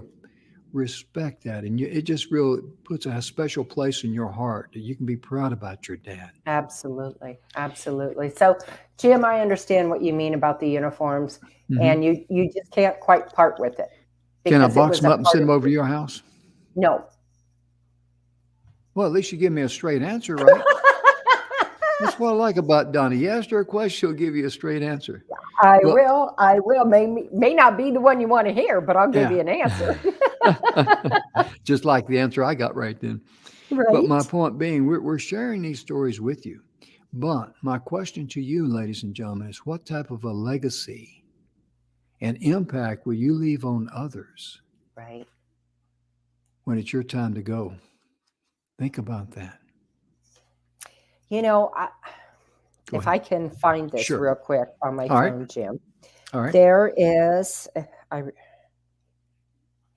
respect that, and it just really puts a special place in your heart that you can be proud about your dad. Absolutely. Absolutely. So, Jim, I understand what you mean about the uniforms, Hmm. and you just can't quite part with it Can I because it box was them a up and part send of them over to you. your house? No. Well, at least you give me a straight answer, right? That's what I like about Donna. You ask her a question, she'll give you a straight answer. I Well, will. I will. May not be the one you want to hear, but I'll give yeah. you an answer. Just like the answer I got right then. But my Right? point being, we're sharing these stories with you. But my question to you, ladies and gentlemen, is what type of a legacy and impact will you leave on others Right. when it's your time to go? Think about that. You know, I, Go if ahead. I can find this Sure. real quick on my All right. phone, Jim, All right. there is. I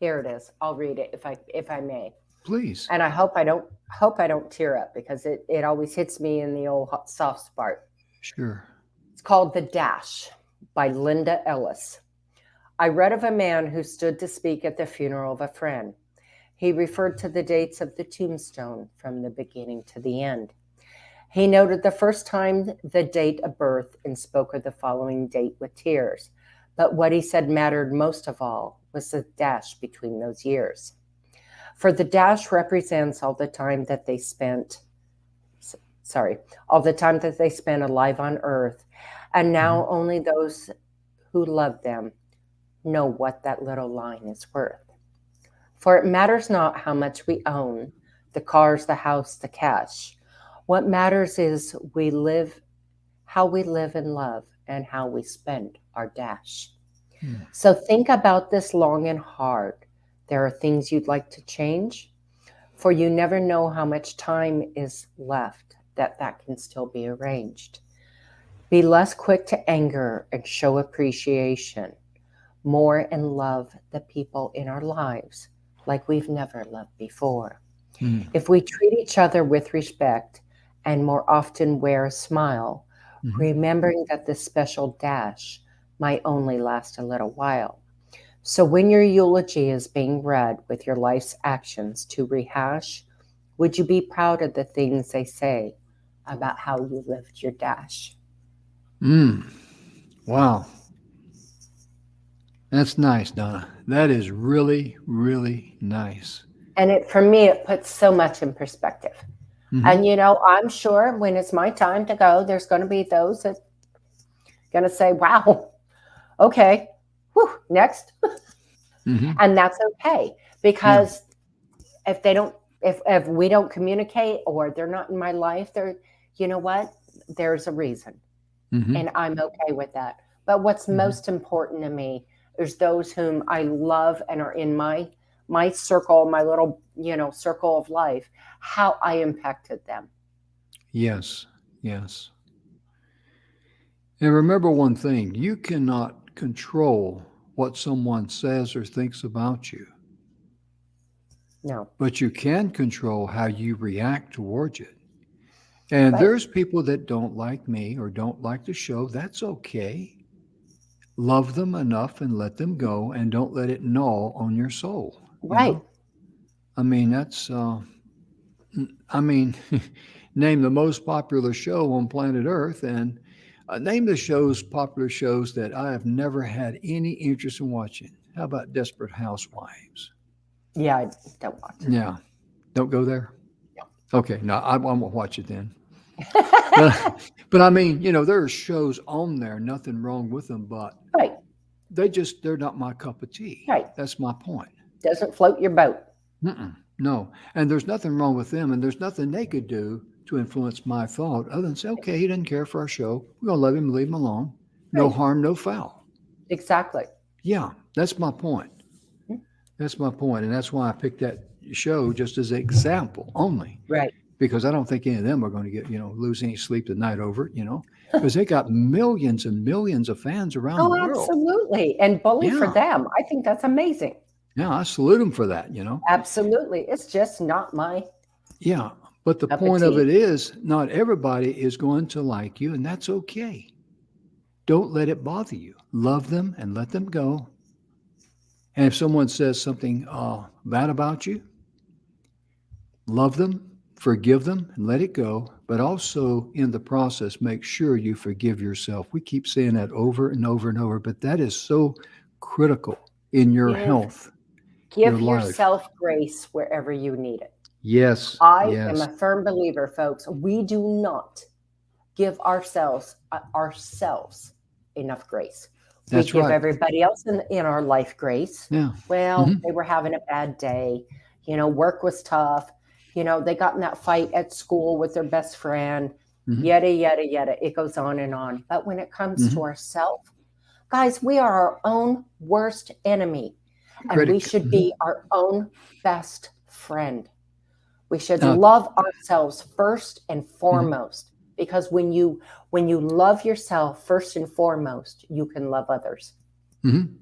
Here it is. I'll read it if I may. Please. And I hope I don't tear up because it always hits me in the old soft spot. Sure. It's called The Dash by Linda Ellis. I read of a man who stood to speak at the funeral of a friend. He referred to the dates of the tombstone from the beginning to the end. He noted the first time the date of birth and spoke of the following date with tears. But what he said mattered most of all was the dash between those years. For the dash represents all the time that they spent alive on earth, and now Mhm. only those who love them know what that little line is worth. For it matters not how much we own, the cars, the house, the cash. What matters is how we live and love, and how we spend our dash. Hmm. So think about this long and hard. There are things you'd like to change, for you never know how much time is left that can still be arranged. Be less quick to anger and show appreciation, more and love the people in our lives like we've never loved before. Hmm. If we treat each other with respect and more often wear a smile, Mhm. remembering that this special dash might only last a little while. So when your eulogy is being read with your life's actions to rehash, would you be proud of the things they say about how you lived your dash? Mm. Wow. That's nice, Donna. That is really, really nice. And for me, it puts so much in perspective. Hmm. And I'm sure when it's my time to go, there's going to be those that are going to say, "Wow, okay, whew, next," Hmm. and that's okay Yeah. because if we don't communicate or they're not in my life, you know what? There's a reason, Hmm. and I'm okay with that. But what's Hmm. most important to me is those whom I love and are in my circle, my little circle of life, how I impacted them. Yes. Yes. And remember one thing, you cannot control what someone says or thinks about you, No, but you can control how you react towards it. And right, there's people that don't like me or don't like the show. That's okay. Love them enough and let them go and don't let it gnaw on your soul, you right. know? I mean, I mean, name the most popular show on planet Earth, and Name the shows, popular shows that I have never had any interest in watching. How about Desperate Housewives? Yeah, I don't watch Yeah, don't go there. No. Okay, no, I won't watch it then. But I mean, there are shows on there, nothing wrong with them, but Right, they're not my cup of tea. right. That's my point. Doesn't float your boat. No, and there's nothing wrong with them, and there's nothing they could do to influence my thought other than say, okay, he doesn't care for our show. We're gonna let him, leave him alone. No Right. harm, no foul. Exactly. Yeah, that's my point. That's my point, and that's why I picked that show just as an example only, Right. because I don't think any of them are going to get lose any sleep tonight over it, because they got millions and millions of fans around the Oh, world. absolutely. And bully for Yeah. them. I think that's amazing. Yeah, I salute them for that. Absolutely. It's just not my Yeah, but the cup of point of tea. it is, not everybody is going to like you, and that's okay. Don't let it bother you. Love them and let them go. And if someone says something bad about you, love them, forgive them, and let it go. But also, in the process, make sure you forgive yourself. We keep saying that over and over and over, but that is so critical in your Give health, your Give life. yourself grace wherever you need it. Yes, I am yes. a firm believer, folks. We do not give ourselves enough grace. That's We give right. everybody else in our life grace. Yeah. Well, Mhm. they were having a bad day. Work was tough. They got in that fight at school with their best friend. Mhm. Yada, yada, yada. It goes on and on. But when it comes to Mhm. ourselves, guys, we are our own worst enemy. And we Critic. should be our own best friend. We should Now, love ourselves first and mhm. foremost, because when you love yourself first and foremost, you can love others. Mhm.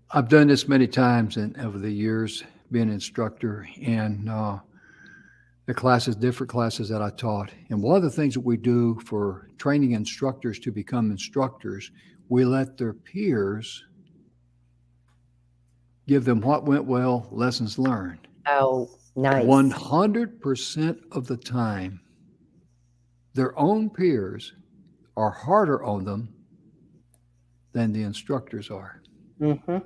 I've done this many times over the years, being an instructor, and different classes that I taught. And one of the things that we do for training instructors to become instructors, we let their peers give them what went well, lessons learned. Oh, nice. 100% of the time, their own peers are harder on them than the instructors are. Mm-hmm.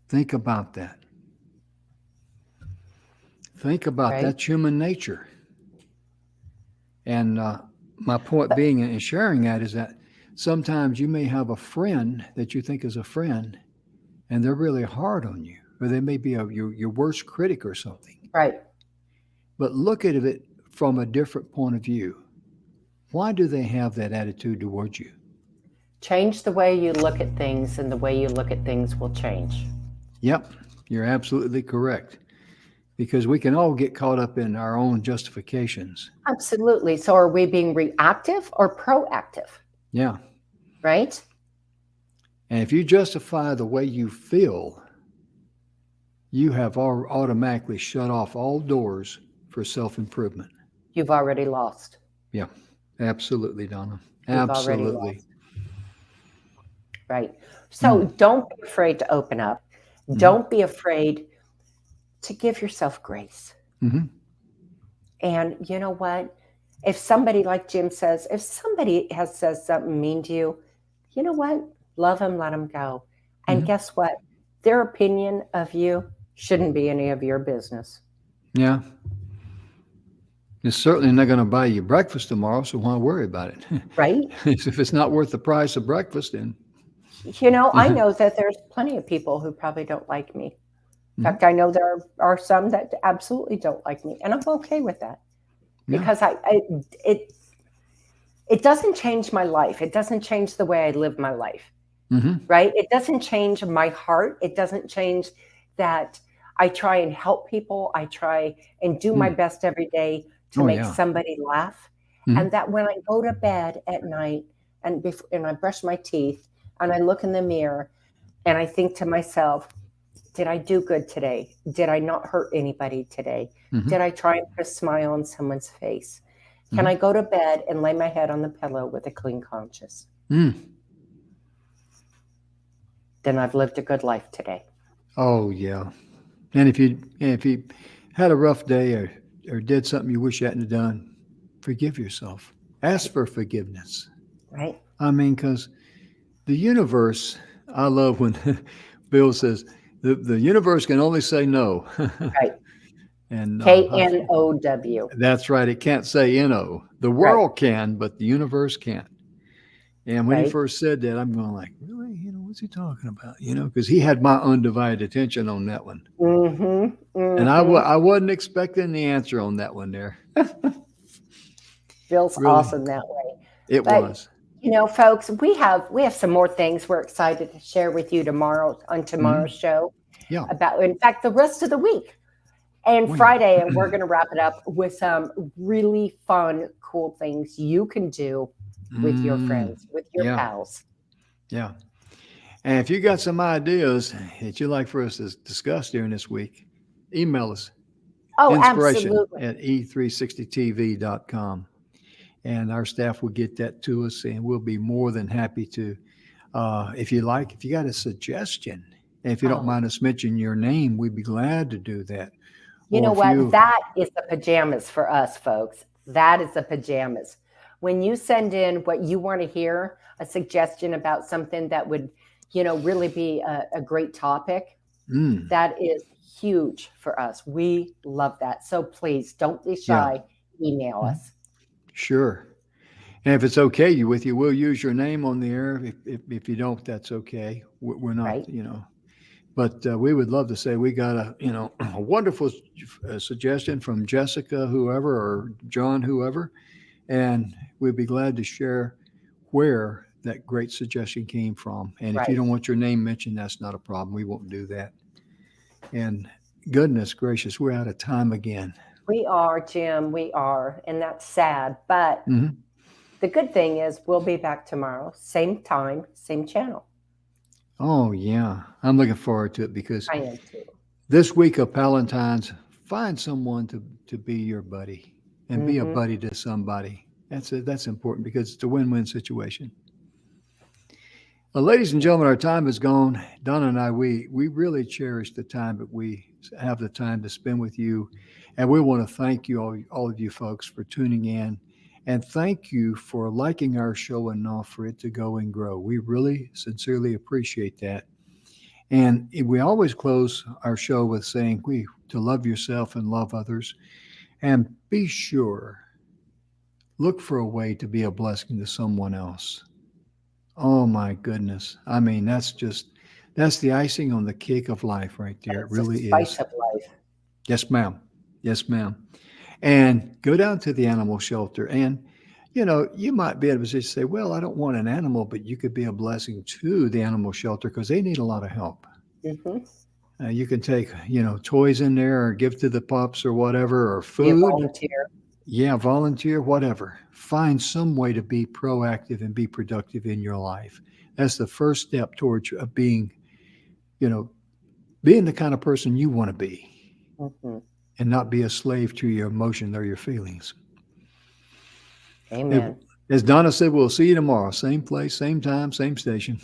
Think about that. Think about Right. that's human nature. And my point But being in sharing that is that sometimes you may have a friend that you think is a friend, and they're really hard on you, or they may be your worst critic or something. right. But look at it from a different point of view. Why do they have that attitude towards you? Change the way you look at things, and the way you look at things will change. Yep, you're absolutely correct. Because we can all get caught up in our own justifications. Absolutely. So are we being reactive or proactive? Yeah. Right? And if you justify the way you feel, you have automatically shut off all doors for self-improvement. You've already lost. Yeah, absolutely, Donna. You've already Absolutely. lost. Right. So don't be afraid to open up. Don't be afraid to give yourself grace. Mm-hmm. And you know what? If somebody, like Jim says, if somebody says something mean to you, you know what? Love them, let them go. And guess what? Their opinion of you shouldn't be any of your business. Yeah. It's certainly not going to buy you breakfast tomorrow, so why worry about it? Right? If it's not worth the price of breakfast, then. I know that there's plenty of people who probably don't like me. In Mhm. fact, I know there are some that absolutely don't like me, and I'm okay with that Yeah. because it doesn't change my life. It doesn't change the way I live my life, Mm-hmm. right? It doesn't change my heart. It doesn't change that I try and help people. I try and do my best every day to Oh, make yeah. somebody laugh, Mhm. and that when I go to bed at night and I brush my teeth and I look in the mirror and I think to myself, did I do good today? Did I not hurt anybody today? Mhm. Did I try and put a smile on someone's face? Can Mhm. I go to bed and lay my head on the pillow with a clean conscience? Mm. Then I've lived a good life today. Oh, yeah. And if you had a rough day or did something you wish you hadn't done, forgive yourself. Ask for forgiveness. Right. I mean, because the universe, I love when Bill says, the universe can only say no. Right. And KNOW. that's right. It can't say NO. The Right. world can, but the universe can't. And when he Right. first said that, I'm going like, really? What's he talking about? Because he had my undivided attention on that one. Mm-hmm. And Mm-hmm. I wasn't expecting the answer on that one there. Feels Really, awesome that way. it But was. folks, we have some more things we're excited to share with you tomorrow on tomorrow's show Yeah. about, in fact, the rest of the week and Oh, yeah. Friday, and we're going to wrap it up with some really fun, cool things you can do with your friends, with your Yeah. pals. Yeah. And if you got some ideas that you'd like for us to discuss during this week, email us Oh, inspiration absolutely. at e360tv.com. And our staff will get that to us, and we'll be more than happy to. If you got a suggestion, and if you don't Oh, mind us mentioning your name, we'd be glad to do that. you Or know if what? That is the pajamas for us, folks. That is the pajamas. When you send in what you want to hear, a suggestion about something that would, really be a great topic, that is huge for us. We love that. So please don't be yeah, shy. Email us. sure. And if it's okay with you, we'll use your name on the air. If you don't, that's okay. We're not, Right. But we would love to say we got a a wonderful suggestion from Jessica, whoever, or John, whoever, and we'd be glad to share where that great suggestion came from. And if you Right. don't want your name mentioned, that's not a problem. We won't do that. And goodness gracious, we're out of time again. We are, Jim. We are. And that's sad. But Hmm. the good thing is we'll be back tomorrow, same time, same channel. Oh yeah, I'm looking forward to it because I am too. this week of Palentine's, find someone to be your buddy and be a Mm-hmm. buddy to somebody. That's important because it's a win-win situation. Well, ladies and gentlemen, our time is gone. Donna and I, we really cherish the time that we have the time to spend with you, and we want to thank you all of you folks for tuning in, and thank you for liking our show enough for it to go and grow. We really sincerely appreciate that. And we always close our show with saying to love yourself and love others, and be sure look for a way to be a blessing to someone else. Oh my goodness. I mean, that's the icing on the cake of life right there. It It's a really spice is. of life. Yes, ma'am. Yes, ma'am. And go down to the animal shelter. And, you might be able to say, well, I don't want an animal, but you could be a blessing to the animal shelter because they need a lot of help. Mm-hmm. You can take, toys in there or give to the pups or whatever, or Be a food. volunteer. Yeah, volunteer, whatever. Find some way to be proactive and be productive in your life. That's the first step towards being, you know, being the kind of person you want to be Mm-hmm. and not be a slave to your emotions or your feelings. Amen. As Donna said, we'll see you tomorrow. Same place, same time, same station.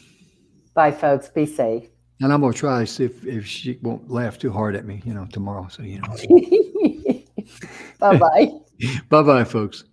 Bye, folks. Be safe. And I'm going to try to see if she won't laugh too hard at me, tomorrow. So, Bye-bye. Bye-bye, folks.